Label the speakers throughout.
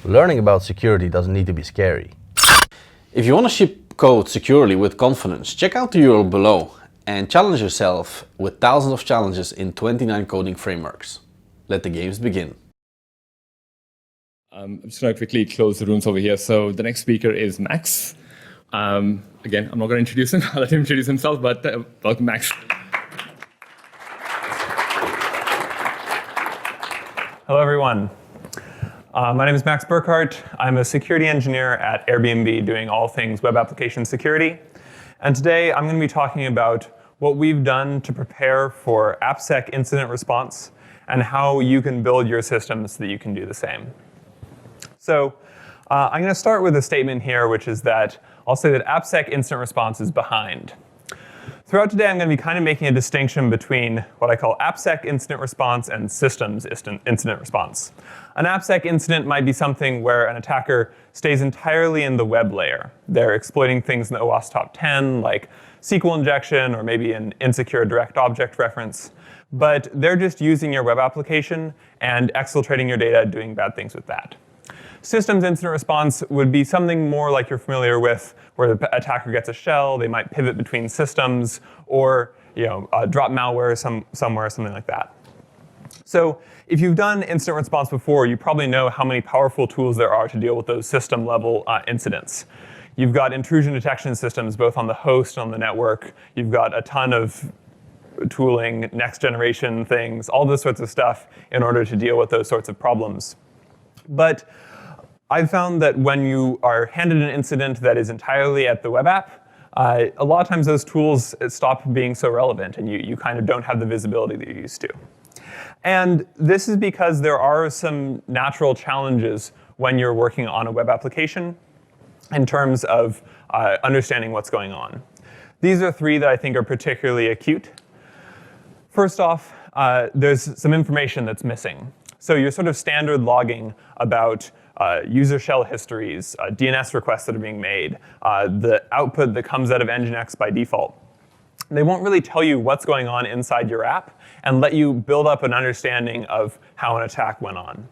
Speaker 1: Learning about security doesn't need to be scary.
Speaker 2: If you want to ship code securely with confidence, check out the URL below and challenge yourself with thousands of challenges in 29 coding frameworks. Let the games begin.
Speaker 3: I'm just going to quickly close the rooms over here. So the next speaker is Max. Again, I'm not going to introduce him. I'll let him introduce himself, but welcome, Max.
Speaker 4: Hello, everyone. My name is Max Burkhardt. I'm a security engineer at Airbnb doing all things web application security. And today, I'm going to be talking about what we've done to prepare for AppSec incident response and how you can build your systems so that you can do the same. So I'm going to start with a statement here, which is that I'll say that AppSec incident response is behind. Throughout today, I'm going to be kind of making a distinction between what I call AppSec incident response and systems incident response. An AppSec incident might be something where an attacker stays entirely in the web layer. They're exploiting things in the OWASP top 10, like SQL injection or maybe an insecure direct object reference. But they're just using your web application and exfiltrating your data, doing bad things with that. Systems incident response would be something more like you're familiar with, where the attacker gets a shell, they might pivot between systems, or drop malware somewhere, something like that. So if you've done incident response before, you probably know how many powerful tools there are to deal with those system-level incidents. You've got intrusion detection systems, both on the host and on the network. You've got a ton of tooling, next-generation things, all this sorts of stuff in order to deal with those sorts of problems. But I've found that when you are handed an incident that is entirely at the web app, a lot of times those tools stop being so relevant, and you kind of don't have the visibility that you used to. And this is because there are some natural challenges when you're working on a web application in terms of understanding what's going on. These are three that I think are particularly acute. First off, there's some information that's missing. So your sort of standard logging about user shell histories, DNS requests that are being made, the output that comes out of Nginx by default. They won't really tell you what's going on inside your app and let you build up an understanding of how an attack went on.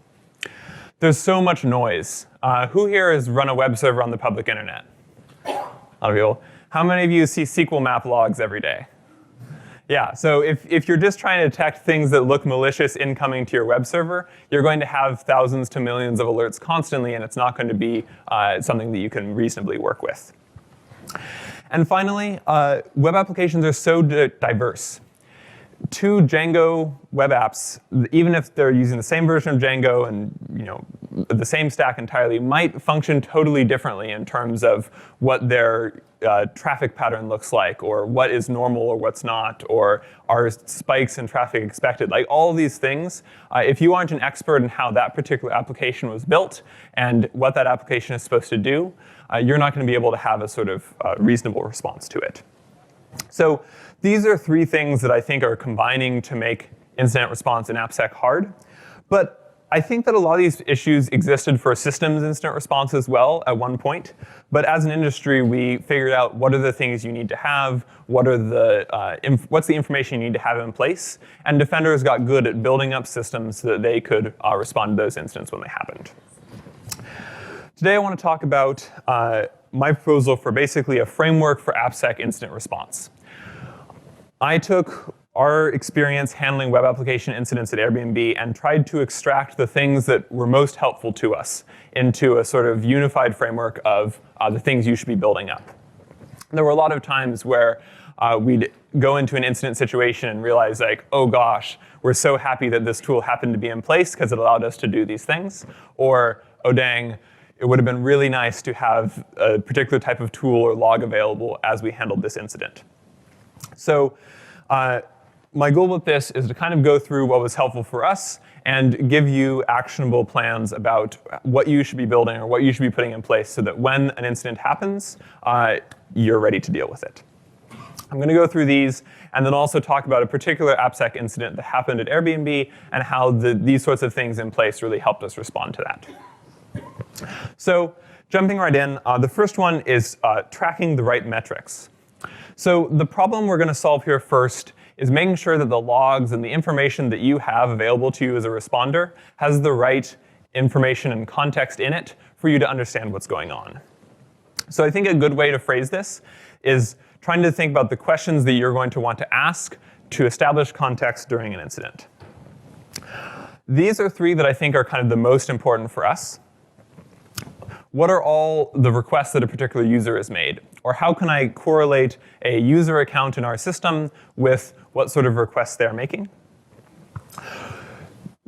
Speaker 4: There's so much noise. Who here has run a web server on the public internet? A lot of people. How many of you see SQL map logs every day? Yeah, so if you're just trying to detect things that look malicious incoming to your web server, you're going to have thousands to millions of alerts constantly, and it's not going to be something that you can reasonably work with. And finally, web applications are so diverse. Two Django web apps, even if they're using the same version of Django and the same stack entirely, might function totally differently in terms of what their traffic pattern looks like, or what is normal or what's not, or are spikes in traffic expected. Like all of these things, if you aren't an expert in how that particular application was built and what that application is supposed to do, you're not going to be able to have a sort of reasonable response to it. So these are three things that I think are combining to make incident response in AppSec hard. But I think that a lot of these issues existed for systems incident response as well at one point. But as an industry, we figured out what are the things you need to have, what's the information you need to have in place. And defenders got good at building up systems so that they could respond to those incidents when they happened. Today, I want to talk about my proposal for basically a framework for AppSec incident response. I took our experience handling web application incidents at Airbnb and tried to extract the things that were most helpful to us into a sort of unified framework of the things you should be building up. There were a lot of times where we'd go into an incident situation and realize, like, oh gosh, we're so happy that this tool happened to be in place because it allowed us to do these things. Or, oh dang, it would have been really nice to have a particular type of tool or log available as we handled this incident. So my goal with this is to kind of go through what was helpful for us and give you actionable plans about what you should be building or what you should be putting in place so that when an incident happens, you're ready to deal with it. I'm going to go through these and then also talk about a particular AppSec incident that happened at Airbnb and how these sorts of things in place really helped us respond to that. So jumping right in, the first one is tracking the right metrics. So the problem we're going to solve here first is making sure that the logs and the information that you have available to you as a responder has the right information and context in it for you to understand what's going on. So I think a good way to phrase this is trying to think about the questions that you're going to want to ask to establish context during an incident. These are three that I think are kind of the most important for us. What are all the requests that a particular user has made? Or how can I correlate a user account in our system with what sort of requests they're making?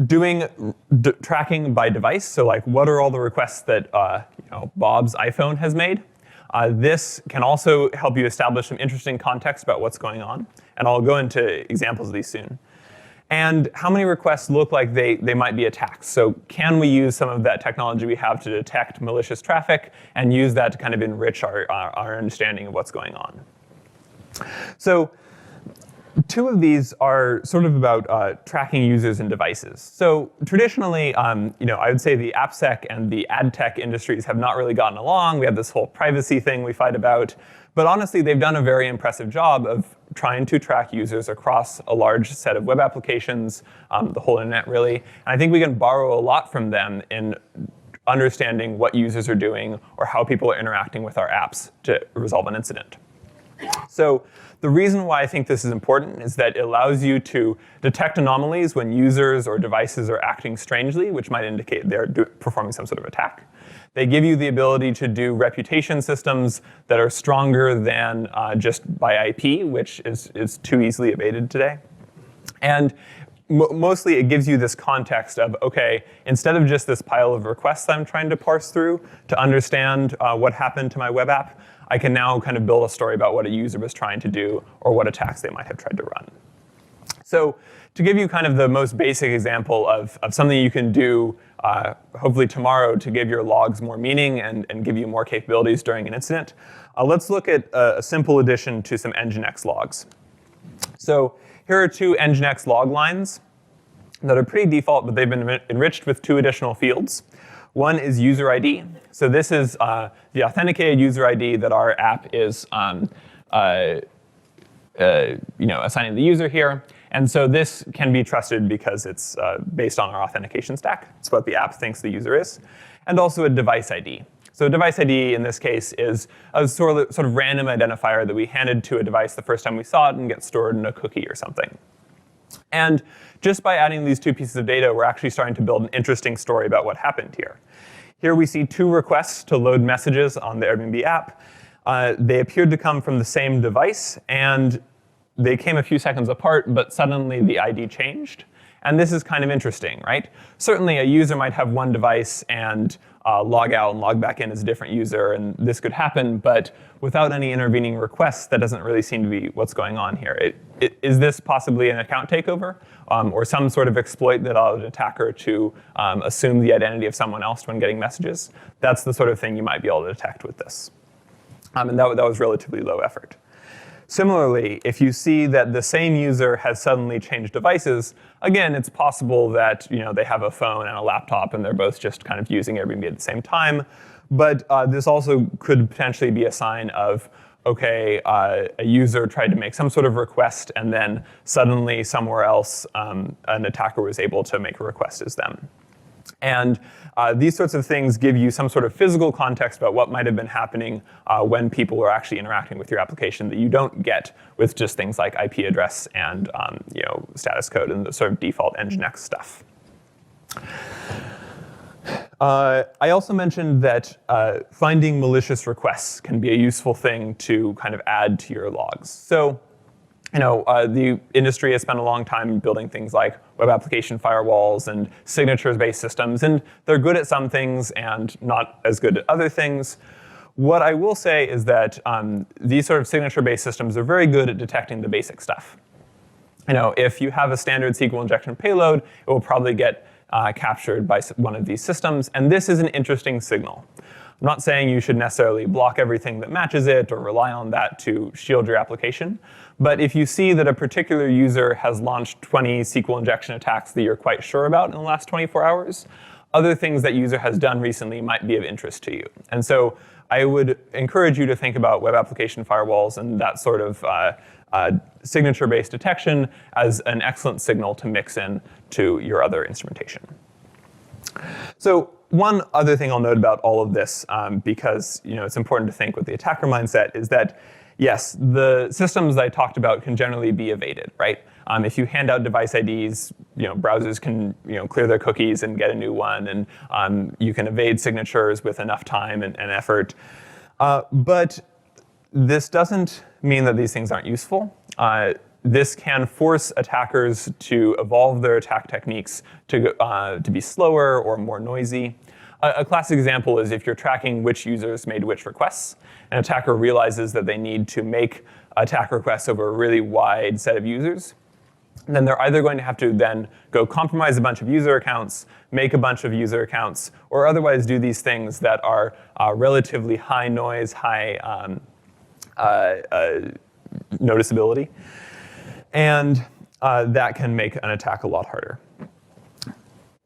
Speaker 4: Doing tracking by device, so like what are all the requests that Bob's iPhone has made? This can also help you establish some interesting context about what's going on. And I'll go into examples of these soon. And how many requests look like they might be attacks? So can we use some of that technology we have to detect malicious traffic and use that to kind of enrich our understanding of what's going on? So two of these are sort of about tracking users and devices. So traditionally, I would say the AppSec and the ad tech industries have not really gotten along. We have this whole privacy thing we fight about. But honestly, they've done a very impressive job of trying to track users across a large set of web applications, the whole internet really. And I think we can borrow a lot from them in understanding what users are doing or how people are interacting with our apps to resolve an incident. So the reason why I think this is important is that it allows you to detect anomalies when users or devices are acting strangely, which might indicate they're performing some sort of attack. They give you the ability to do reputation systems that are stronger than just by IP, which is too easily evaded today. And mostly it gives you this context of, OK, instead of just this pile of requests I'm trying to parse through to understand what happened to my web app, I can now kind of build a story about what a user was trying to do or what attacks they might have tried to run. So to give you kind of the most basic example of something you can do hopefully tomorrow to give your logs more meaning and give you more capabilities during an incident, let's look at a simple addition to some Nginx logs. So here are two Nginx log lines that are pretty default, but they've been enriched with two additional fields. One is user ID. So this is the authenticated user ID that our app is assigning the user here. And so this can be trusted because it's based on our authentication stack. It's what the app thinks the user is. And also a device ID. So a device ID in this case is a sort of random identifier that we handed to a device the first time we saw it and gets stored in a cookie or something. And just by adding these two pieces of data, we're actually starting to build an interesting story about what happened here. Here we see two requests to load messages on the Airbnb app. They appeared to come from the same device, and they came a few seconds apart, but suddenly the ID changed. And this is kind of interesting, right? Certainly a user might have one device and log out and log back in as a different user, and this could happen, but without any intervening requests, that doesn't really seem to be what's going on here. Is this possibly an account takeover or some sort of exploit that allowed an attacker to assume the identity of someone else when getting messages? That's the sort of thing you might be able to detect with this. And that was relatively low effort. Similarly, if you see that the same user has suddenly changed devices, again, it's possible that they have a phone and a laptop and they're both just kind of using Airbnb at the same time. But this also could potentially be a sign of, OK, a user tried to make some sort of request, and then suddenly somewhere else an attacker was able to make a request as them. And these sorts of things give you some sort of physical context about what might have been happening when people are actually interacting with your application that you don't get with just things like IP address and status code and the sort of default Nginx stuff. I also mentioned that finding malicious requests can be a useful thing to kind of add to your logs. So the industry has spent a long time building things like web application firewalls and signatures-based systems, and they're good at some things and not as good at other things. What I will say is that these sort of signature-based systems are very good at detecting the basic stuff. If you have a standard SQL injection payload, it will probably get captured by one of these systems, and this is an interesting signal. I'm not saying you should necessarily block everything that matches it or rely on that to shield your application. But if you see that a particular user has launched 20 SQL injection attacks that you're quite sure about in the last 24 hours, other things that user has done recently might be of interest to you. And so I would encourage you to think about web application firewalls and that sort of signature-based detection as an excellent signal to mix in to your other instrumentation. So one other thing I'll note about all of this, because it's important to think with the attacker mindset, is that yes, the systems I talked about can generally be evaded, right? If you hand out device IDs, browsers can clear their cookies and get a new one, and you can evade signatures with enough time and effort. But this doesn't mean that these things aren't useful. This can force attackers to evolve their attack techniques to be slower or more noisy. A classic example is if you're tracking which users made which requests. An attacker realizes that they need to make attack requests over a really wide set of users. And then they're either going to have to then go compromise a bunch of user accounts, make a bunch of user accounts, or otherwise do these things that are relatively high noise, high noticeability. And that can make an attack a lot harder.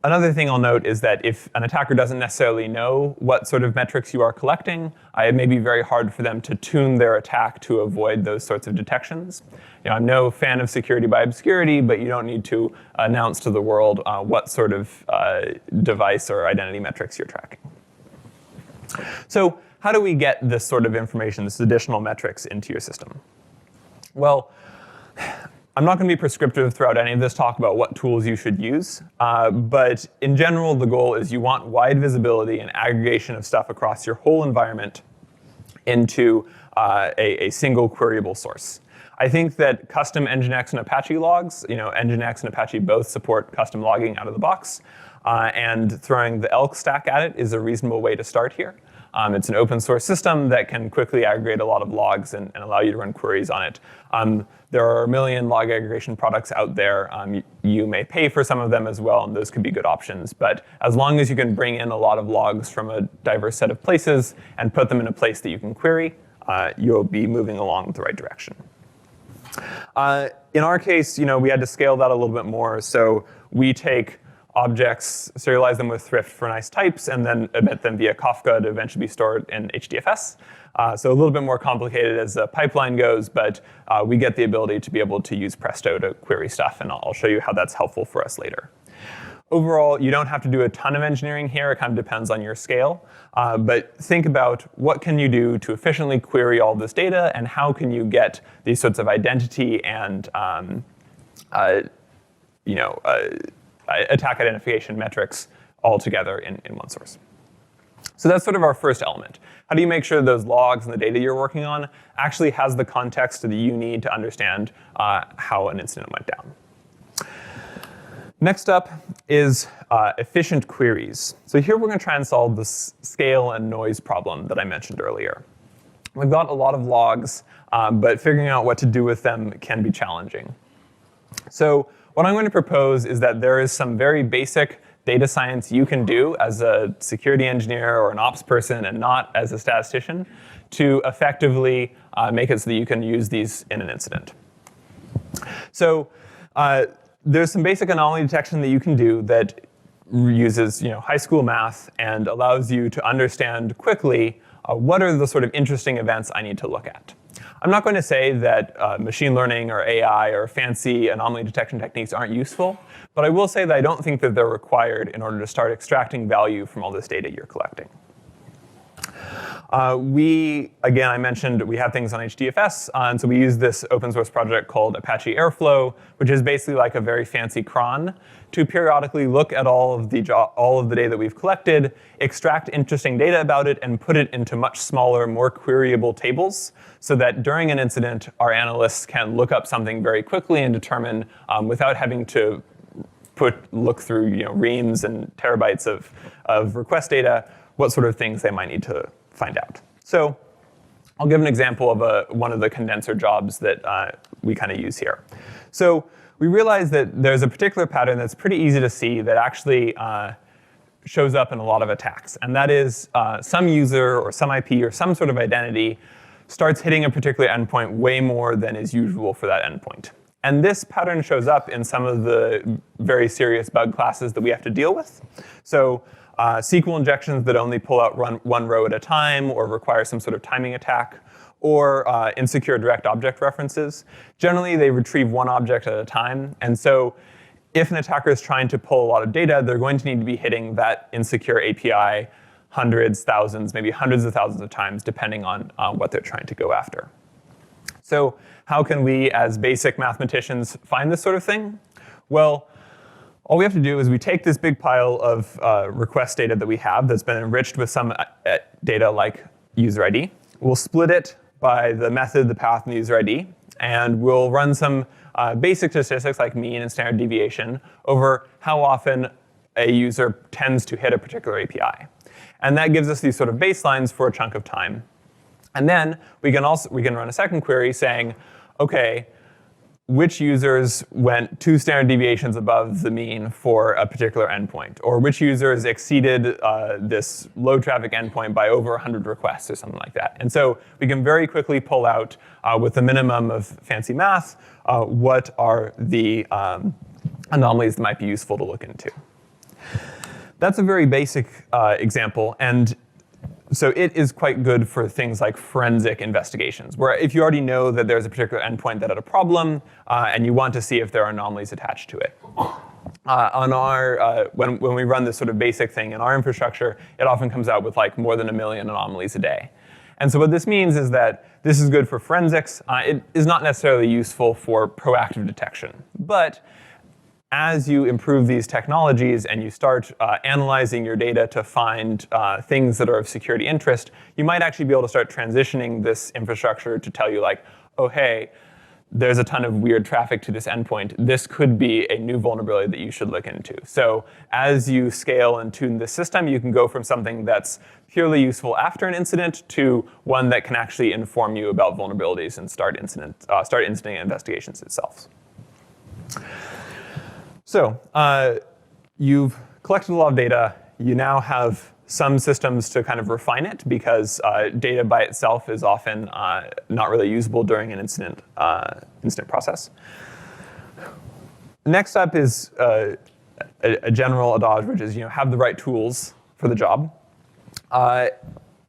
Speaker 4: Another thing I'll note is that if an attacker doesn't necessarily know what sort of metrics you are collecting, it may be very hard for them to tune their attack to avoid those sorts of detections. I'm no fan of security by obscurity, but you don't need to announce to the world what sort of device or identity metrics you're tracking. So how do we get this sort of information, this additional metrics, into your system? Well, I'm not going to be prescriptive throughout any of this talk about what tools you should use, but in general, the goal is you want wide visibility and aggregation of stuff across your whole environment into a single queryable source. I think that custom Nginx and Apache logs, Nginx and Apache both support custom logging out of the box, and throwing the ELK stack at it is a reasonable way to start here. It's an open source system that can quickly aggregate a lot of logs and allow you to run queries on it. There are a million log aggregation products out there. You may pay for some of them as well, and those could be good options. But as long as you can bring in a lot of logs from a diverse set of places and put them in a place that you can query, you'll be moving along the right direction. In our case, we had to scale that a little bit more. So we take objects, serialize them with thrift for nice types, and then emit them via Kafka to eventually be stored in HDFS. So a little bit more complicated as the pipeline goes, but we get the ability to be able to use Presto to query stuff, and I'll show you how that's helpful for us later. Overall, you don't have to do a ton of engineering here. It kind of depends on your scale. But think about what can you do to efficiently query all this data, and how can you get these sorts of identity and attack identification metrics all together in one source. So that's sort of our first element. How do you make sure those logs and the data you're working on actually has the context that you need to understand how an incident went down? Next up is efficient queries. So here we're going to try and solve this scale and noise problem that I mentioned earlier. We've got a lot of logs, but figuring out what to do with them can be challenging. So what I'm going to propose is that there is some very basic data science you can do as a security engineer or an ops person and not as a statistician to effectively make it so that you can use these in an incident. So there's some basic anomaly detection that you can do that uses high school math and allows you to understand quickly what are the sort of interesting events I need to look at. I'm not going to say that machine learning or AI or fancy anomaly detection techniques aren't useful, but I will say that I don't think that they're required in order to start extracting value from all this data you're collecting. Again, I mentioned we have things on HDFS, and so we use this open source project called Apache Airflow, which is basically like a very fancy cron to periodically look at all of the data that we've collected, extract interesting data about it, and put it into much smaller, more queryable tables, so that during an incident, our analysts can look up something very quickly and determine, without having to look through reams and terabytes of request data, what sort of things they might need to find out. So I'll give an example of one of the condenser jobs that we kind of use here. So we realize that there's a particular pattern that's pretty easy to see that actually shows up in a lot of attacks. And that is some user or some IP or some sort of identity starts hitting a particular endpoint way more than is usual for that endpoint. And this pattern shows up in some of the very serious bug classes that we have to deal with. So SQL injections that only pull out one row at a time or require some sort of timing attack, or insecure direct object references. Generally, they retrieve one object at a time. And so if an attacker is trying to pull a lot of data, they're going to need to be hitting that insecure API hundreds, thousands, maybe hundreds of thousands of times, depending on what they're trying to go after. So how can we, as basic mathematicians, find this sort of thing? Well, all we have to do is we take this big pile of request data that we have that's been enriched with some data like user ID. We'll split it by the method, the path, and the user ID. And we'll run some basic statistics like mean and standard deviation over how often a user tends to hit a particular API. And that gives us these sort of baselines for a chunk of time. And then we can run a second query saying, OK, which users went 2 standard deviations above the mean for a particular endpoint? Or which users exceeded this low traffic endpoint by over 100 requests or something like that? And so we can very quickly pull out, with the minimum of fancy math, what are the anomalies that might be useful to look into. That's a very basic example. And so it is quite good for things like forensic investigations, where if you already know that there's a particular endpoint that had a problem, and you want to see if there are anomalies attached to it. When we run this sort of basic thing in our infrastructure, it often comes out with like more than 1 million anomalies a day. And so what this means is that this is good for forensics. It is not necessarily useful for proactive detection. But as you improve these technologies and you start analyzing your data to find things that are of security interest, you might actually be able to start transitioning this infrastructure to tell you like, oh, hey, there's a ton of weird traffic to this endpoint. This could be a new vulnerability that you should look into. So as you scale and tune the system, you can go from something that's purely useful after an incident to one that can actually inform you about vulnerabilities and start incident investigations itself. So you've collected a lot of data. You now have some systems to kind of refine it, because data by itself is often not really usable during an incident process. Next up is a general adage, which is have the right tools for the job. A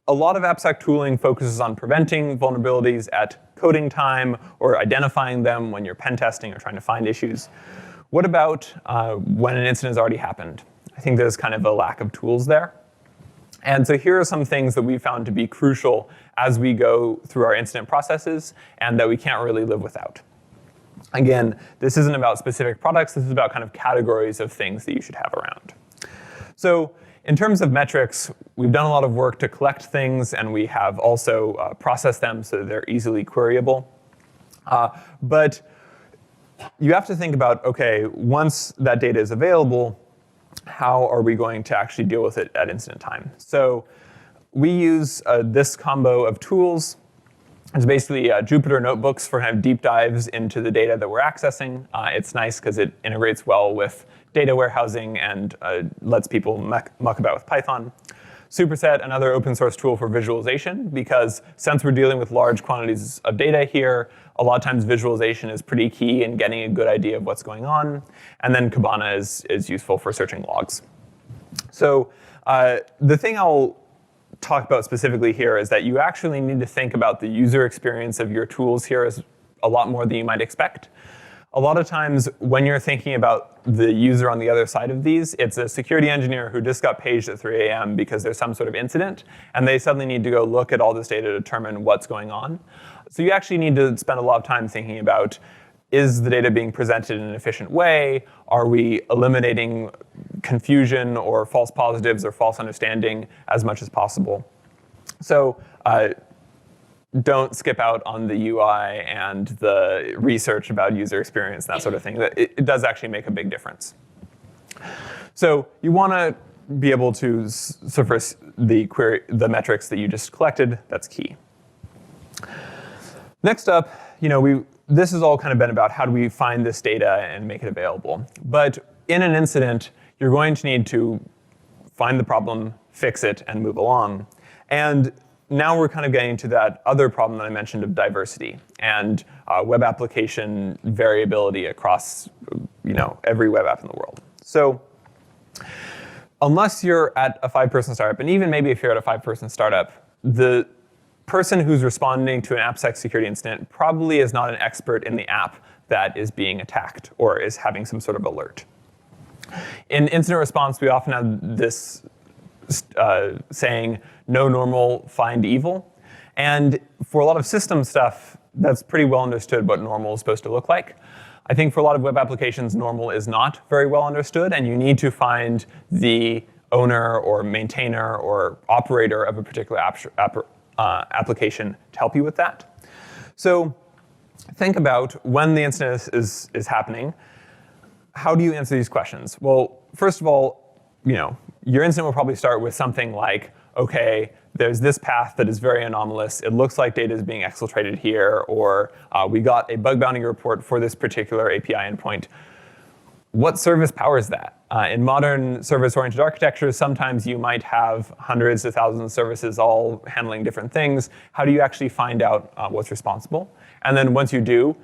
Speaker 4: lot of AppSec tooling focuses on preventing vulnerabilities at coding time or identifying them when you're pen testing or trying to find issues. What about when an incident has already happened? I think there's kind of a lack of tools there. And so here are some things that we found to be crucial as we go through our incident processes and that we can't really live without. Again, this isn't about specific products. This is about kind of categories of things that you should have around. So in terms of metrics, we've done a lot of work to collect things, and we have also processed them so that they're easily queryable. But you have to think about, OK, once that data is available, how are we going to actually deal with it at incident time? So we use this combo of tools. It's basically Jupyter notebooks for kind of deep dives into the data that we're accessing. It's nice because it integrates well with data warehousing and lets people muck about with Python. Superset, another open source tool for visualization, because since we're dealing with large quantities of data here, a lot of times visualization is pretty key in getting a good idea of what's going on. And then Kibana is useful for searching logs. So the thing I'll talk about specifically here is that you actually need to think about the user experience of your tools here as a lot more than you might expect. A lot of times when you're thinking about the user on the other side of these, it's a security engineer who just got paged at 3 a.m. because there's some sort of incident, and they suddenly need to go look at all this data to determine what's going on. So you actually need to spend a lot of time thinking about, is the data being presented in an efficient way? Are we eliminating confusion or false positives or false understanding as much as possible? So don't skip out on the UI and the research about user experience, that sort of thing. It does actually make a big difference. So you want to be able to surface the metrics that you just collected. That's key. Next up, this has all kind of been about how do we find this data and make it available. But in an incident, you're going to need to find the problem, fix it, and move along. And now we're kind of getting to that other problem that I mentioned of diversity and web application variability across every web app in the world. So unless you're at a 5-person startup, and even maybe if you're at a 5-person startup, the person who's responding to an AppSec security incident probably is not an expert in the app that is being attacked or is having some sort of alert. In incident response, we often have this saying, no normal, find evil. And for a lot of system stuff, that's pretty well understood what normal is supposed to look like. I think for a lot of web applications, normal is not very well understood, and you need to find the owner or maintainer or operator of a particular application to help you with that. So think about when the incident is happening, how do you answer these questions? Well, first of all, your incident will probably start with something like, OK, there's this path that is very anomalous. It looks like data is being exfiltrated here, or we got a bug bounty report for this particular API endpoint. What service powers that? In modern service-oriented architectures, sometimes you might have hundreds of thousands of services all handling different things. How do you actually find out what's responsible? And then once you do,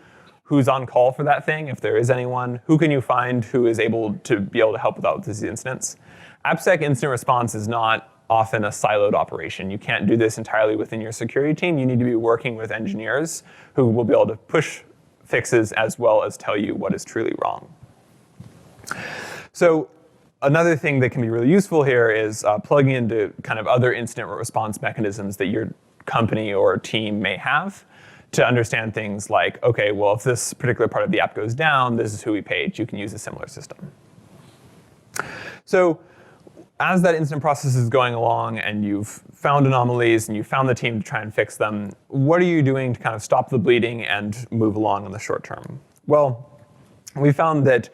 Speaker 4: who's on call for that thing, if there is anyone? Who can you find who is able to help with these incidents? AppSec incident response is not often a siloed operation. You can't do this entirely within your security team. You need to be working with engineers who will be able to push fixes as well as tell you what is truly wrong. So another thing that can be really useful here is plugging into kind of other incident response mechanisms that your company or team may have to understand things like, OK, well, if this particular part of the app goes down, this is who we page. You can use a similar system. So as that incident process is going along and you've found anomalies and you've found the team to try and fix them, what are you doing to kind of stop the bleeding and move along in the short term? Well, we found that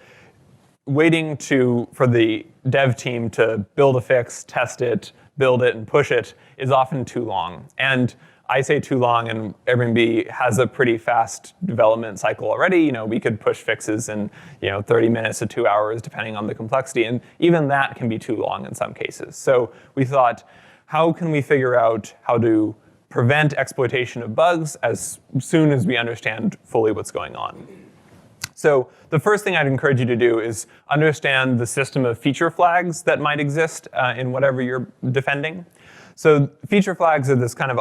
Speaker 4: waiting for the dev team to build a fix, test it, build it, and push it is often too long. And I say too long, and Airbnb has a pretty fast development cycle already. We could push fixes in 30 minutes to 2 hours, depending on the complexity. And even that can be too long in some cases. So we thought, how can we figure out how to prevent exploitation of bugs as soon as we understand fully what's going on? So the first thing I'd encourage you to do is understand the system of feature flags that might exist in whatever you're defending. So feature flags are this kind of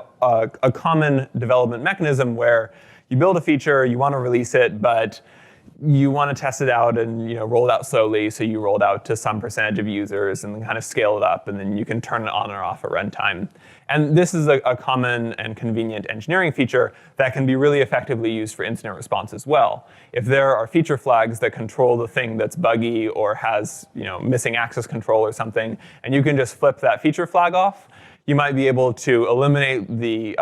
Speaker 4: a common development mechanism where you build a feature, you want to release it, but you want to test it out and roll it out slowly. So you roll it out to some percentage of users and then kind of scale it up, and then you can turn it on or off at runtime. And this is a common and convenient engineering feature that can be really effectively used for incident response as well. If there are feature flags that control the thing that's buggy or has missing access control or something, and you can just flip that feature flag off, you might be able to eliminate the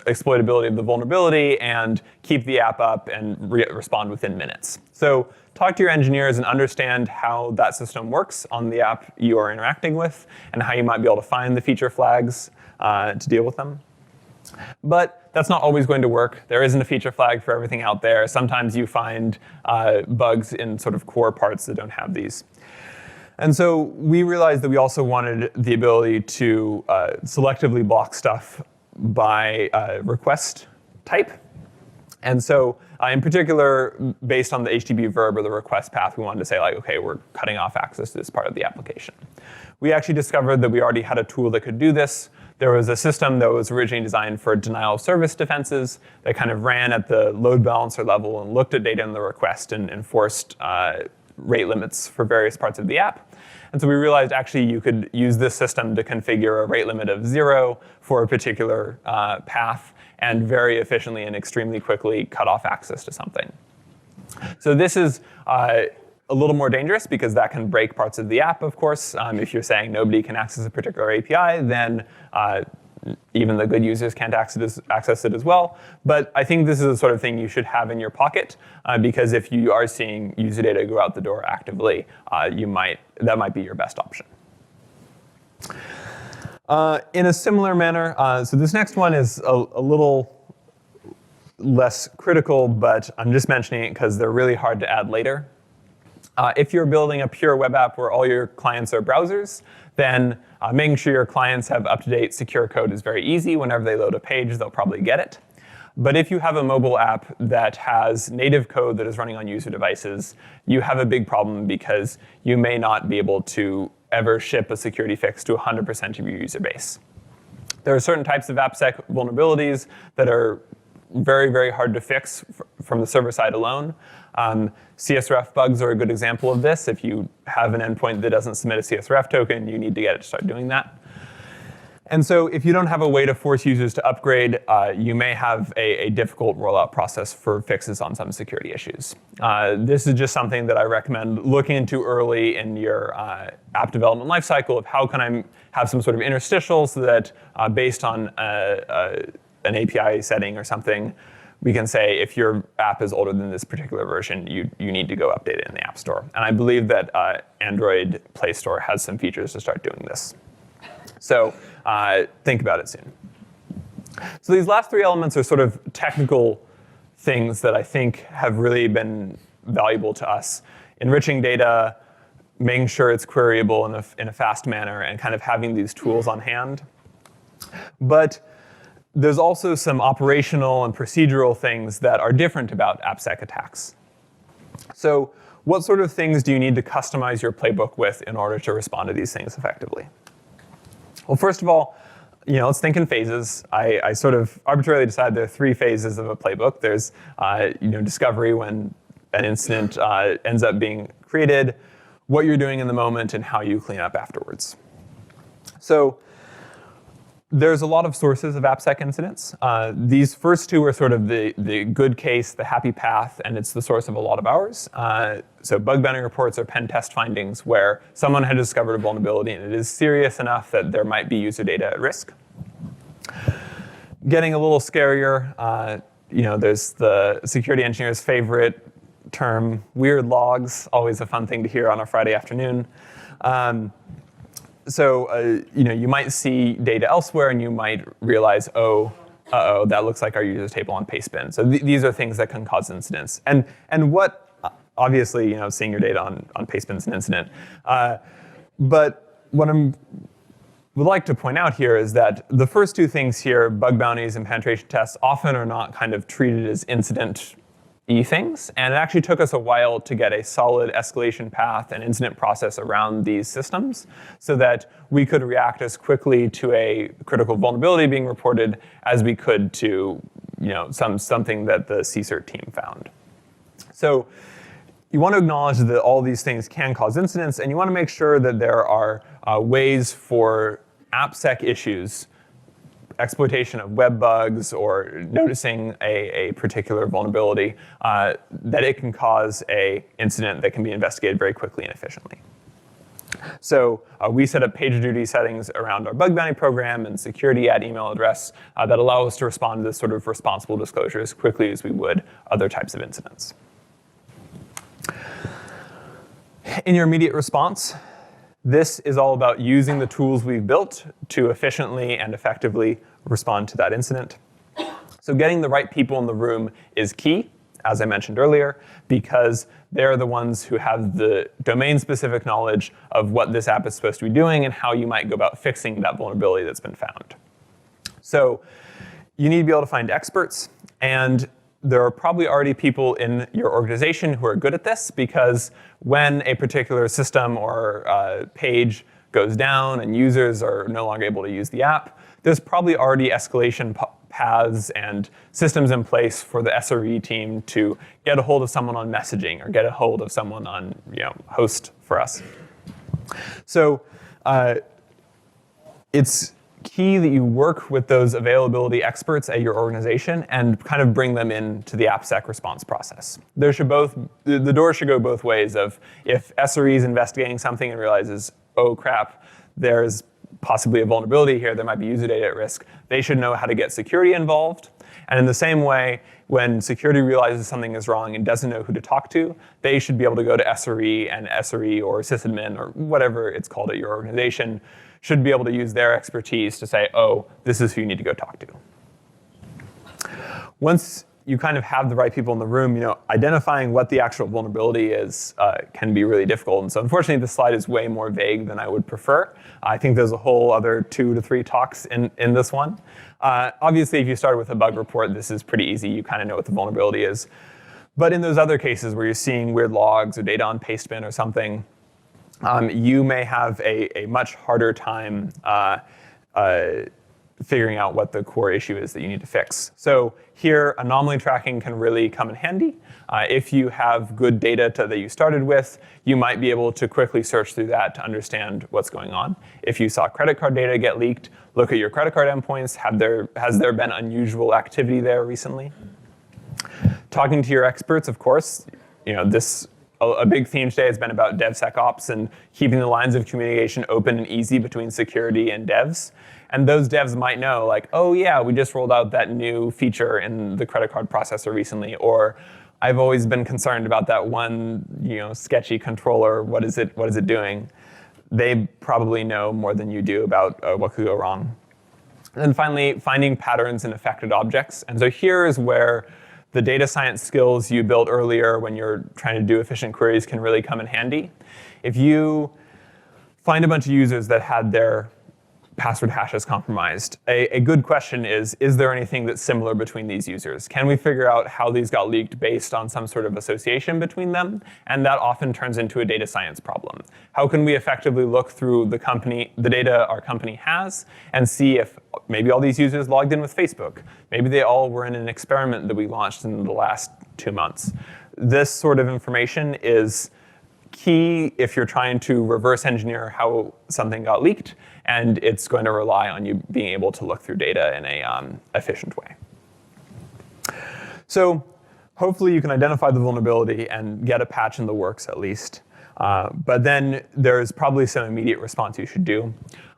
Speaker 4: exploitability of the vulnerability and keep the app up and respond within minutes. So talk to your engineers and understand how that system works on the app you are interacting with and how you might be able to find the feature flags to deal with them. But that's not always going to work. There isn't a feature flag for everything out there. Sometimes you find bugs in sort of core parts that don't have these. And so we realized that we also wanted the ability to selectively block stuff by request type. And so in particular, based on the HTTP verb or the request path, we wanted to say, like, OK, we're cutting off access to this part of the application. We actually discovered that we already had a tool that could do this. There was a system that was originally designed for denial of service defenses that kind of ran at the load balancer level and looked at data in the request and enforced rate limits for various parts of the app. And so we realized actually you could use this system to configure a rate limit of 0 for a particular path and very efficiently and extremely quickly cut off access to something. So this is a little more dangerous because that can break parts of the app, of course. If you're saying nobody can access a particular API, then even the good users can't access it as well. But I think this is the sort of thing you should have in your pocket because if you are seeing user data go out the door actively, that might be your best option. In a similar manner, so this next one is a little less critical, but I'm just mentioning it because they're really hard to add later. If you're building a pure web app where all your clients are browsers, then making sure your clients have up-to-date secure code is very easy. Whenever they load a page, they'll probably get it. But if you have a mobile app that has native code that is running on user devices, you have a big problem because you may not be able to ever ship a security fix to 100% of your user base. There are certain types of AppSec vulnerabilities that are very, very hard to fix from the server side alone. CSRF bugs are a good example of this. If you have an endpoint that doesn't submit a CSRF token, you need to get it to start doing that. And so if you don't have a way to force users to upgrade, you may have a difficult rollout process for fixes on some security issues. This is just something that I recommend looking into early in your app development lifecycle of how can I have some sort of interstitial so that based on an API setting or something, we can say if your app is older than this particular version, you need to go update it in the App Store. And I believe that Android Play Store has some features to start doing this. So think about it soon. So these last three elements are sort of technical things that I think have really been valuable to us. Enriching data, making sure it's queryable in a fast manner, and kind of having these tools on hand. But there's also some operational and procedural things that are different about AppSec attacks. So what sort of things do you need to customize your playbook with in order to respond to these things effectively? Well, first of all, let's think in phases. I sort of arbitrarily decided there are three phases of a playbook. There's discovery, when an incident ends up being created, what you're doing in the moment, and how you clean up afterwards. So there's a lot of sources of AppSec incidents. These first two are sort of the good case, the happy path, and it's the source of a lot of ours. So bug bounty reports are pen test findings where someone had discovered a vulnerability and it is serious enough that there might be user data at risk. Getting a little scarier, there's the security engineer's favorite term, weird logs, always a fun thing to hear on a Friday afternoon. So you might see data elsewhere, and you might realize, that looks like our users table on Pastebin. So these are things that can cause incidents. And what obviously, seeing your data on Pastebin is an incident. But what I would like to point out here is that the first two things here, bug bounties and penetration tests, often are not kind of treated as incident-y things. And it actually took us a while to get a solid escalation path and incident process around these systems so that we could react as quickly to a critical vulnerability being reported as we could to something that the CSIRT team found. So you want to acknowledge that all these things can cause incidents, and you want to make sure that there are ways for AppSec issues, exploitation of web bugs, or noticing a particular vulnerability, that it can cause an incident that can be investigated very quickly and efficiently. So we set up PagerDuty settings around our bug bounty program and security at email address that allow us to respond to this sort of responsible disclosure as quickly as we would other types of incidents. In your immediate response, this is all about using the tools we've built to efficiently and effectively respond to that incident. So getting the right people in the room is key, as I mentioned earlier, because they're the ones who have the domain-specific knowledge of what this app is supposed to be doing and how you might go about fixing that vulnerability that's been found. So you need to be able to find experts, and there are probably already people in your organization who are good at this, because when a particular system or page goes down and users are no longer able to use the app, there's probably already escalation paths and systems in place for the SRE team to get a hold of someone on messaging or get a hold of someone on host for us. So it's key that you work with those availability experts at your organization and kind of bring them into the AppSec response process. The door should go both ways of if SRE is investigating something and realizes, oh crap, there's possibly a vulnerability here, there might be user data at risk, they should know how to get security involved. And in the same way, when security realizes something is wrong and doesn't know who to talk to, they should be able to go to SRE, and SRE or sysadmin or whatever it's called at your organization should be able to use their expertise to say, oh, this is who you need to go talk to. Once you kind of have the right people in the room, identifying what the actual vulnerability is can be really difficult. And so unfortunately, this slide is way more vague than I would prefer. I think there's a whole other 2 to 3 talks in this one. Obviously, if you start with a bug report, this is pretty easy. You kind of know what the vulnerability is. But in those other cases where you're seeing weird logs or data on Pastebin or something, you may have a much harder time figuring out what the core issue is that you need to fix. So here, anomaly tracking can really come in handy. If you have good data that you started with, you might be able to quickly search through that to understand what's going on. If you saw credit card data get leaked, look at your credit card endpoints. Has there been unusual activity there recently? Talking to your experts, of course. A big theme today has been about DevSecOps and keeping the lines of communication open and easy between security and devs. And those devs might know, like, oh yeah, we just rolled out that new feature in the credit card processor recently, or I've always been concerned about that one, sketchy controller. What is it doing? They probably know more than you do about what could go wrong. And then finally, finding patterns in affected objects. And so here is where the data science skills you built earlier when you're trying to do efficient queries can really come in handy. If you find a bunch of users that had their password hashes compromised, a good question is there anything that's similar between these users? Can we figure out how these got leaked based on some sort of association between them? And that often turns into a data science problem. How can we effectively look through the data our company has and see if maybe all these users logged in with Facebook? Maybe they all were in an experiment that we launched in the last 2 months. This sort of information is key if you're trying to reverse engineer how something got leaked, and it's going to rely on you being able to look through data in an efficient way. So hopefully you can identify the vulnerability and get a patch in the works at least. But then there's probably some immediate response you should do.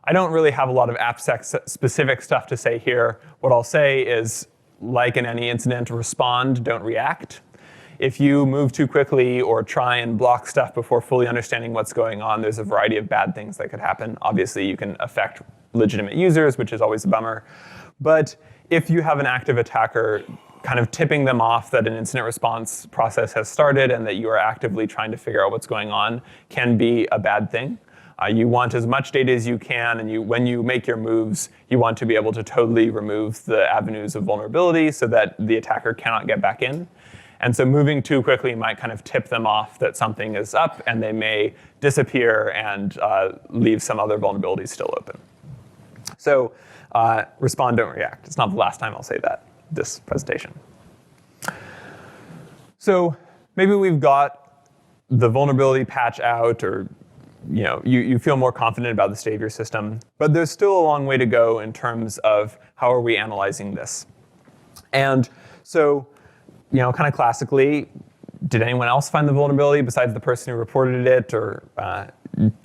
Speaker 4: I don't really have a lot of AppSec specific stuff to say here. What I'll say is, like in any incident, respond, don't react. If you move too quickly or try and block stuff before fully understanding what's going on, there's a variety of bad things that could happen. Obviously, you can affect legitimate users, which is always a bummer. But if you have an active attacker kind of tipping them off that an incident response process has started and that you are actively trying to figure out what's going on can be a bad thing. You want as much data as you can, and when you make your moves, you want to be able to totally remove the avenues of vulnerability so that the attacker cannot get back in. And so moving too quickly might kind of tip them off that something is up, and they may disappear and leave some other vulnerabilities still open. So respond, don't react. It's not the last time I'll say that this presentation. So maybe we've got the vulnerability patch out, or you feel more confident about the state of your system. But there's still a long way to go in terms of how are we analyzing this. And so kind of classically, did anyone else find the vulnerability besides the person who reported it, or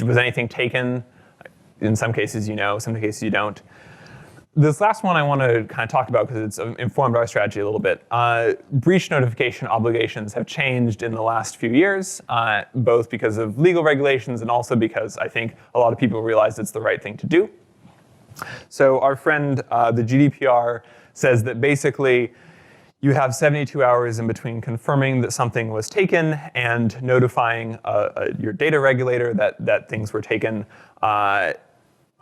Speaker 4: was anything taken? In some cases you know, some cases you don't. This last one I want to kind of talk about because it's informed our strategy a little bit. Breach notification obligations have changed in the last few years, both because of legal regulations and also because I think a lot of people realize it's the right thing to do. So our friend, the GDPR, says that basically you have 72 hours in between confirming that something was taken and notifying your data regulator that things were taken,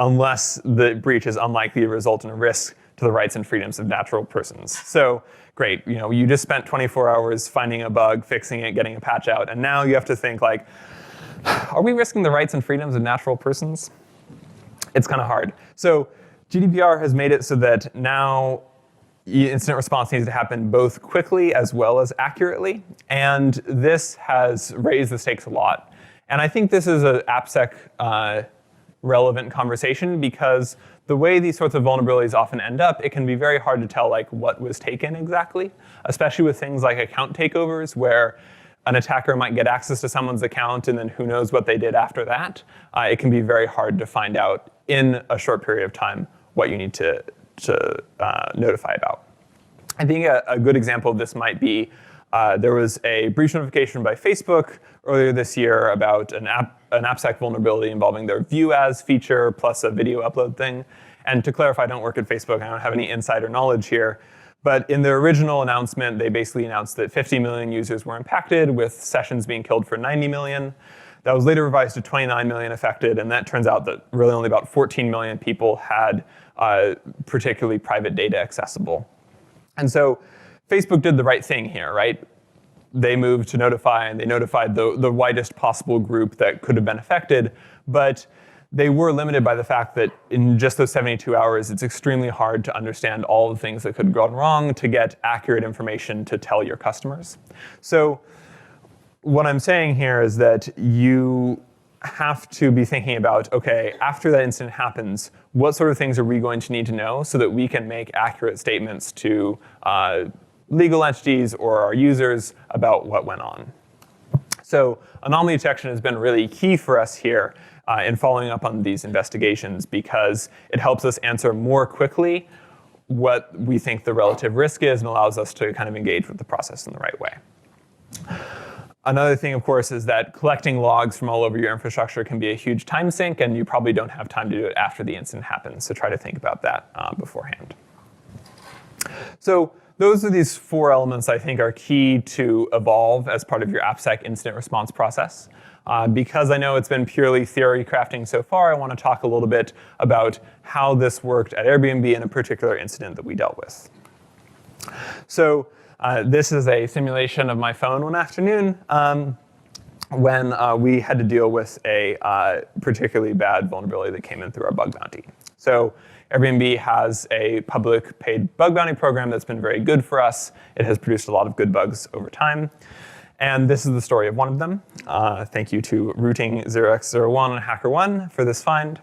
Speaker 4: unless the breach is unlikely to result in a risk to the rights and freedoms of natural persons. So great, you just spent 24 hours finding a bug, fixing it, getting a patch out, and now you have to think like, are we risking the rights and freedoms of natural persons? It's kind of hard. So GDPR has made it so that now incident response needs to happen both quickly as well as accurately, and this has raised the stakes a lot. And I think this is an AppSec relevant conversation because the way these sorts of vulnerabilities often end up, it can be very hard to tell like what was taken exactly, especially with things like account takeovers where an attacker might get access to someone's account and then who knows what they did after that. It can be very hard to find out in a short period of time what you need to notify about. I think a good example of this might be there was a breach notification by Facebook earlier this year about an AppSec vulnerability involving their View As feature plus a video upload thing. And to clarify, I don't work at Facebook. I don't have any insider knowledge here. But in their original announcement, they basically announced that 50 million users were impacted, with sessions being killed for 90 million. That was later revised to 29 million affected, and that turns out that really only about 14 million people had particularly private data accessible. And so Facebook did the right thing here, right? They moved to notify, and they notified the widest possible group that could have been affected. But they were limited by the fact that in just those 72 hours, it's extremely hard to understand all the things that could have gone wrong to get accurate information to tell your customers. So what I'm saying here is that you have to be thinking about, OK, after that incident happens, what sort of things are we going to need to know so that we can make accurate statements to legal entities or our users about what went on. So anomaly detection has been really key for us here in following up on these investigations because it helps us answer more quickly what we think the relative risk is and allows us to kind of engage with the process in the right way. Another thing, of course, is that collecting logs from all over your infrastructure can be a huge time sink, and you probably don't have time to do it after the incident happens. So try to think about that beforehand. So those are these 4 elements I think are key to evolve as part of your AppSec incident response process. Because I know it's been purely theory crafting so far, I want to talk a little bit about how this worked at Airbnb in a particular incident that we dealt with. So this is a simulation of my phone one afternoon when we had to deal with a particularly bad vulnerability that came in through our bug bounty. So Airbnb has a public paid bug bounty program that's been very good for us. It has produced a lot of good bugs over time. And this is the story of one of them. Thank you to routing 0x01 and HackerOne for this find.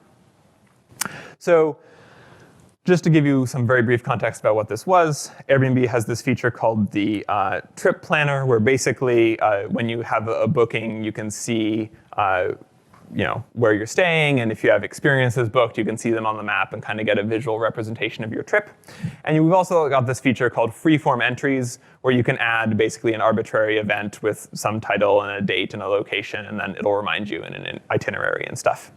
Speaker 4: So just to give you some very brief context about what this was, Airbnb has this feature called the trip planner, where basically when you have a booking, you can see where you're staying, and if you have experiences booked, you can see them on the map and kind of get a visual representation of your trip. And we've also got this feature called freeform entries, where you can add basically an arbitrary event with some title and a date and a location, and then it'll remind you in an itinerary and stuff.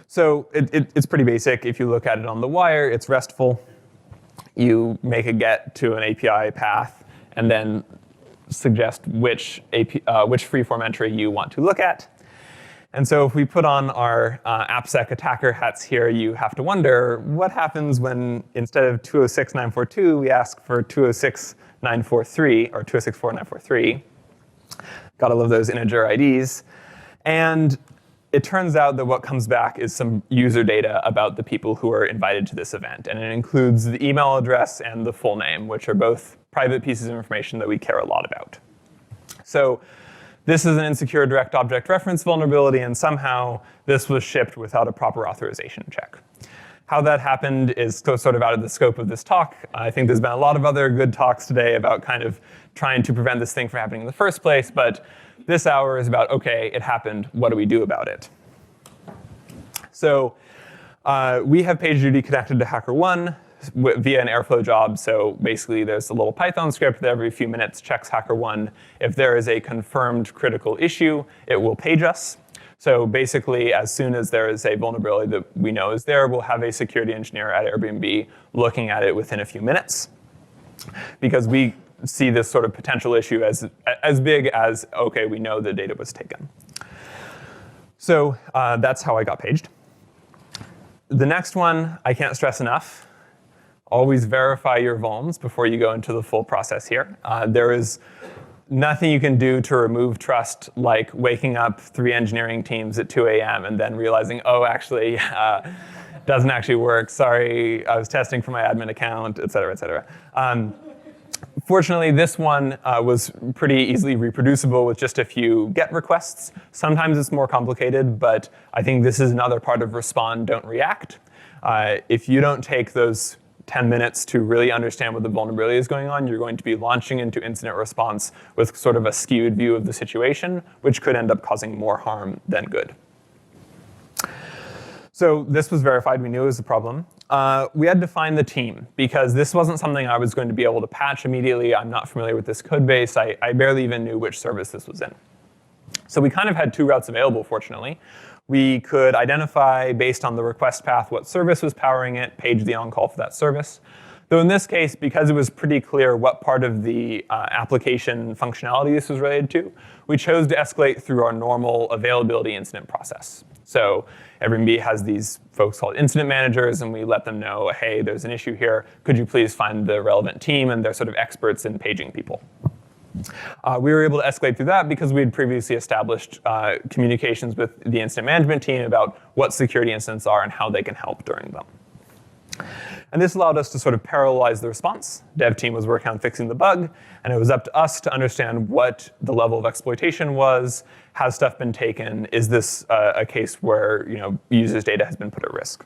Speaker 4: So it's pretty basic. If you look at it on the wire, it's RESTful. You make a get to an API path, and then suggest which freeform entry you want to look at. And so if we put on our AppSec attacker hats here, you have to wonder, what happens when instead of 206.942, we ask for 206.943, or 206.4.943. Gotta love those integer IDs. And it turns out that what comes back is some user data about the people who are invited to this event. And it includes the email address and the full name, which are both private pieces of information that we care a lot about. So this is an insecure direct object reference vulnerability, and somehow this was shipped without a proper authorization check. How that happened is sort of out of the scope of this talk. I think there's been a lot of other good talks today about kind of trying to prevent this thing from happening in the first place, but this hour is about, OK, it happened. What do we do about it? So we have PagerDuty connected to HackerOne via an Airflow job. So basically, there's a little Python script that every few minutes checks HackerOne. If there is a confirmed critical issue, it will page us. So basically, as soon as there is a vulnerability that we know is there, we'll have a security engineer at Airbnb looking at it within a few minutes. Because we see this sort of potential issue as big as, OK, we know the data was taken. So that's how I got paged. The next one, I can't stress enough. Always verify your vulns before you go into the full process here. There is nothing you can do to remove trust, like waking up 3 engineering teams at 2 a.m. and then realizing, oh, actually, doesn't actually work. Sorry, I was testing for my admin account, et cetera, et cetera. Fortunately, this one was pretty easily reproducible with just a few GET requests. Sometimes it's more complicated, but I think this is another part of respond, don't react. If you don't take those 10 minutes to really understand what the vulnerability is going on, you're going to be launching into incident response with sort of a skewed view of the situation, which could end up causing more harm than good. So this was verified. We knew it was a problem. We had to find the team, because this wasn't something I was going to be able to patch immediately. I'm not familiar with this code base. I barely even knew which service this was in. So we kind of had 2 routes available, fortunately. We could identify, based on the request path, what service was powering it, page the on-call for that service. Though in this case, because it was pretty clear what part of the application functionality this was related to, we chose to escalate through our normal availability incident process. So Airbnb has these folks called incident managers, and we let them know, hey, there's an issue here. Could you please find the relevant team? And they're sort of experts in paging people. We were able to escalate through that because we had previously established communications with the incident management team about what security incidents are and how they can help during them. And this allowed us to sort of parallelize the response. Dev team was working on fixing the bug, and it was up to us to understand what the level of exploitation was. Has stuff been taken? Is this a case where users' data has been put at risk?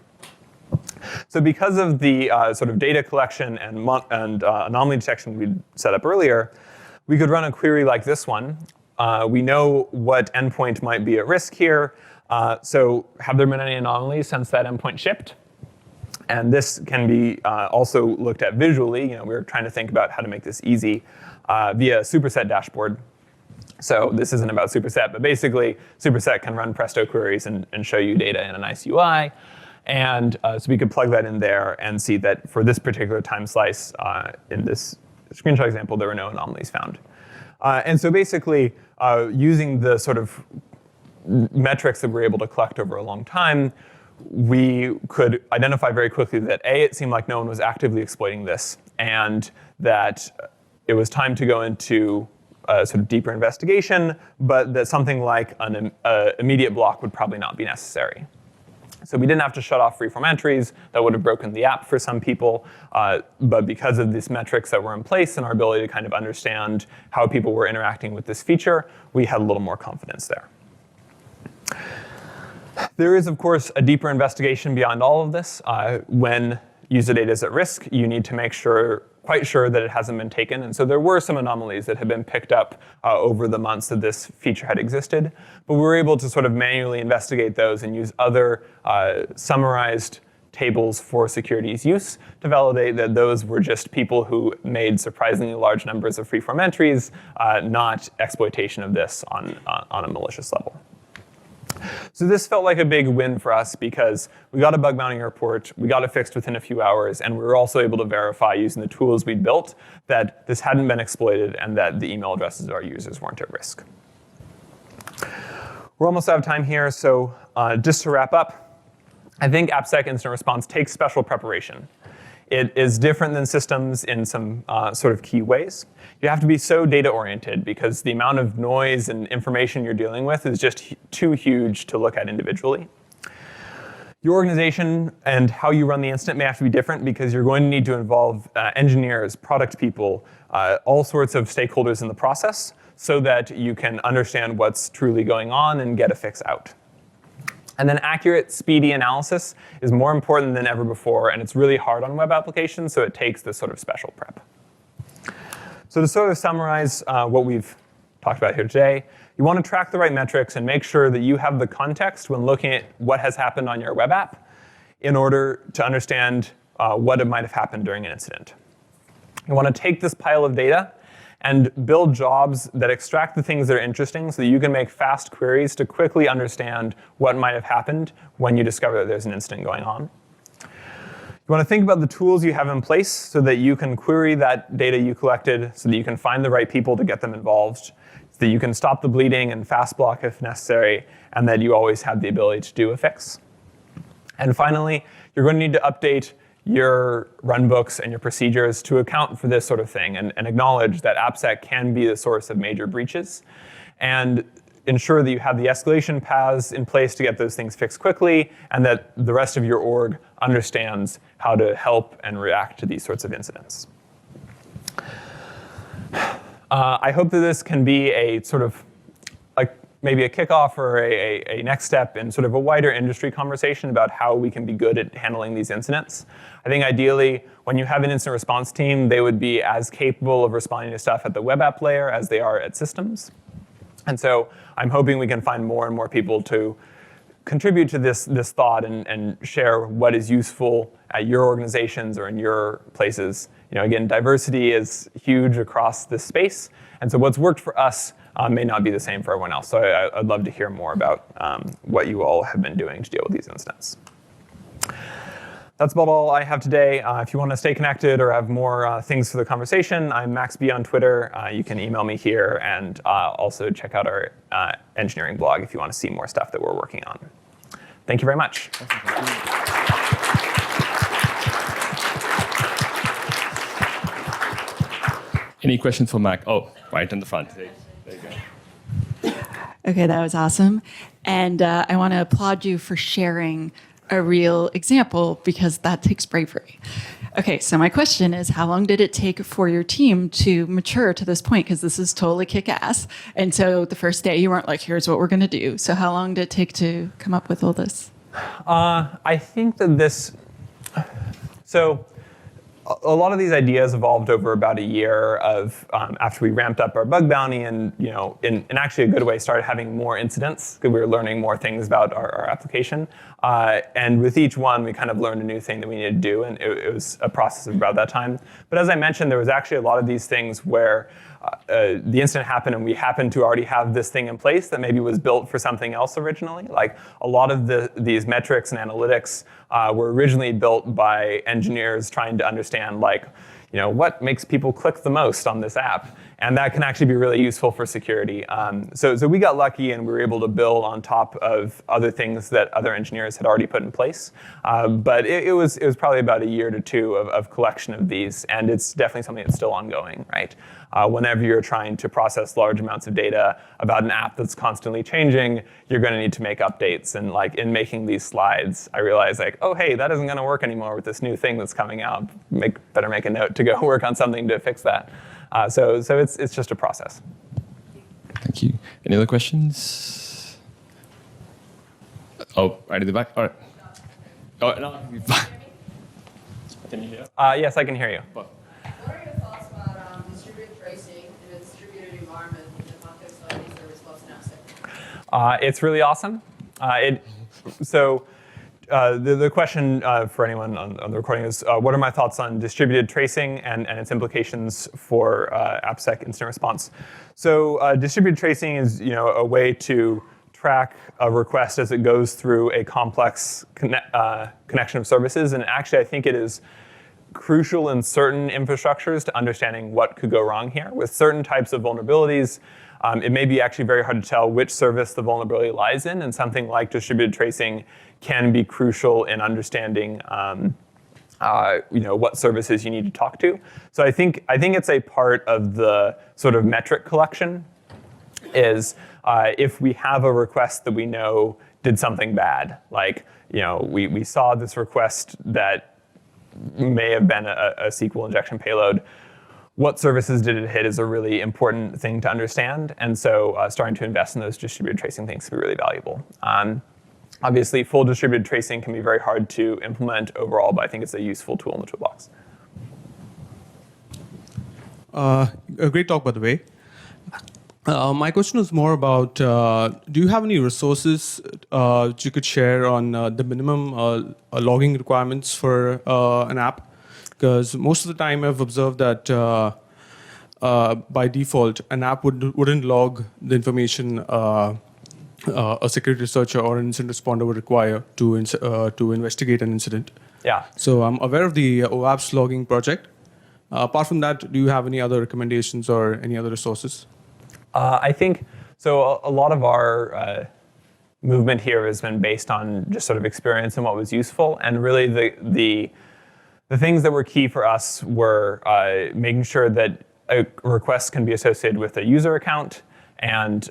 Speaker 4: So because of the sort of data collection and anomaly detection we'd set up earlier, we could run a query like this one. We know what endpoint might be at risk here. So have there been any anomalies since that endpoint shipped? And this can be also looked at visually. We were trying to think about how to make this easy via superset dashboard. So this isn't about superset, but basically superset can run Presto queries and show you data in a nice UI. And so we could plug that in there and see that for this particular time slice in this screenshot example, there were no anomalies found. And so basically, using the sort of metrics that we're able to collect over a long time, we could identify very quickly that A, it seemed like no one was actively exploiting this, and that it was time to go into a sort of deeper investigation, but that something like an immediate block would probably not be necessary. So we didn't have to shut off freeform entries. That would have broken the app for some people. But because of these metrics that were in place and our ability to kind of understand how people were interacting with this feature, we had a little more confidence there. There is, of course, a deeper investigation beyond all of this. When user data is at risk, you need to make quite sure that it hasn't been taken. And so there were some anomalies that had been picked up over the months that this feature had existed. But we were able to sort of manually investigate those and use other summarized tables for security's use to validate that those were just people who made surprisingly large numbers of freeform entries, not exploitation of this on a malicious level. So this felt like a big win for us because we got a bug bounty report, we got it fixed within a few hours, and we were also able to verify using the tools we'd built that this hadn't been exploited and that the email addresses of our users weren't at risk. We're almost out of time here, so just to wrap up, I think AppSec incident response takes special preparation. It is different than systems in some sort of key ways. You have to be so data-oriented because the amount of noise and information you're dealing with is just too huge to look at individually. Your organization and how you run the incident may have to be different because you're going to need to involve engineers, product people, all sorts of stakeholders in the process so that you can understand what's truly going on and get a fix out. And then accurate, speedy analysis is more important than ever before, and it's really hard on web applications, so it takes this sort of special prep. So to sort of summarize what we've talked about here today, you want to track the right metrics and make sure that you have the context when looking at what has happened on your web app in order to understand what might have happened during an incident. You want to take this pile of data and build jobs that extract the things that are interesting so that you can make fast queries to quickly understand what might have happened when you discover that there's an incident going on. You want to think about the tools you have in place so that you can query that data you collected, so that you can find the right people to get them involved, so that you can stop the bleeding and fast block if necessary, and that you always have the ability to do a fix. And finally, you're going to need to update your runbooks and your procedures to account for this sort of thing and acknowledge that AppSec can be the source of major breaches, and ensure that you have the escalation paths in place to get those things fixed quickly, and that the rest of your org understands how to help and react to these sorts of incidents. I hope that this can be a sort of maybe a kickoff or a next step in sort of a wider industry conversation about how we can be good at handling these incidents. I think ideally, when you have an incident response team, they would be as capable of responding to stuff at the web app layer as they are at systems. And so I'm hoping we can find more and more people to contribute to this thought and share what is useful at your organizations or in your places. Again, diversity is huge across this space. And so what's worked for us may not be the same for everyone else. So I'd love to hear more about what you all have been doing to deal with these incidents. That's about all I have today. If you want to stay connected or have more things for the conversation, I'm MaxB on Twitter. You can email me here, and also check out our engineering blog if you want to see more stuff that we're working on. Thank you very much.
Speaker 3: Any questions for Mac? Oh, right in the front. There you go.
Speaker 5: Okay, that was awesome. And I want to applaud you for sharing a real example because that takes bravery. Okay, so my question is, how long did it take for your team to mature to this point? Because this is totally kick-ass. And so the first day you weren't like, here's what we're going to do. So how long did it take to come up with all this?
Speaker 4: I think that so a lot of these ideas evolved over about a year of after we ramped up our bug bounty and, in actually a good way, started having more incidents because we were learning more things about our application. And with each one, we kind of learned a new thing that we needed to do, and it was a process of about that time. But as I mentioned, there was actually a lot of these things where the incident happened and we happened to already have this thing in place that maybe was built for something else originally. Like a lot of these metrics and analytics were originally built by engineers trying to understand what makes people click the most on this app. And that can actually be really useful for security. So we got lucky and we were able to build on top of other things that other engineers had already put in place. But it was probably about a year to two of collection of these. And it's definitely something that's still ongoing, right? Whenever you're trying to process large amounts of data about an app that's constantly changing, you're going to need to make updates. And in making these slides, I realized oh, hey, that isn't going to work anymore with this new thing that's coming out. Better make a note to go work on something to fix that. So it's just a process.
Speaker 3: Thank you. Any other questions? Oh, right at the back. All right. Oh, no. Can you hear?
Speaker 4: Yes, I can hear you.
Speaker 6: What are your thoughts about distributed tracing in a distributed environment in the context of any service clubs and AppSec?
Speaker 4: It's really awesome. The question for anyone on the recording is, what are my thoughts on distributed tracing and its implications for AppSec incident response? So distributed tracing is a way to track a request as it goes through a complex connection of services. And actually, I think it is crucial in certain infrastructures to understanding what could go wrong here. With certain types of vulnerabilities, it may be actually very hard to tell which service the vulnerability lies in, and something like distributed tracing can be crucial in understanding what services you need to talk to. So I think it's a part of the sort of metric collection is if we have a request that we know did something bad, we saw this request that may have been a SQL injection payload. What services did it hit is a really important thing to understand. And so starting to invest in those distributed tracing things can be really valuable. Obviously, full distributed tracing can be very hard to implement overall, but I think it's a useful tool in the toolbox.
Speaker 7: A great talk, by the way. My question is more about, do you have any resources that you could share on the minimum logging requirements for an app? Because most of the time I've observed that by default, an app wouldn't log the information a security researcher or an incident responder would require to investigate an incident.
Speaker 4: Yeah.
Speaker 7: So I'm aware of the OWASP logging project. Apart from that, do you have any other recommendations or any other resources?
Speaker 4: I think, so a lot of our movement here has been based on just sort of experience and what was useful. And really the things that were key for us were making sure that a request can be associated with a user account, and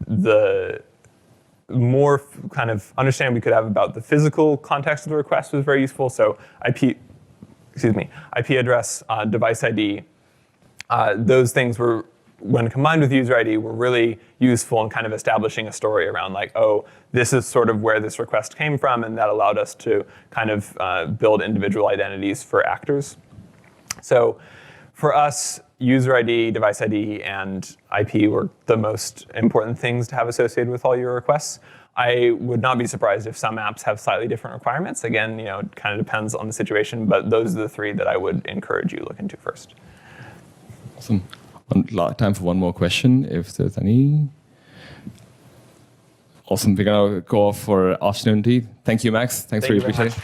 Speaker 4: the more kind of understanding we could have about the physical context of the request was very useful. So IP address, device ID, those things were, when combined with user ID, were really useful in kind of establishing a story around oh, this is sort of where this request came from, and that allowed us to kind of build individual identities for actors. So for us, user ID, device ID, and IP were the most important things to have associated with all your requests. I would not be surprised if some apps have slightly different requirements. Again, it kind of depends on the situation, but those are the three that I would encourage you to look into first.
Speaker 3: Awesome. Time for one more question, if there's any. Awesome. We're going to go off for afternoon tea. Thank you, Max. Thanks for your presentation.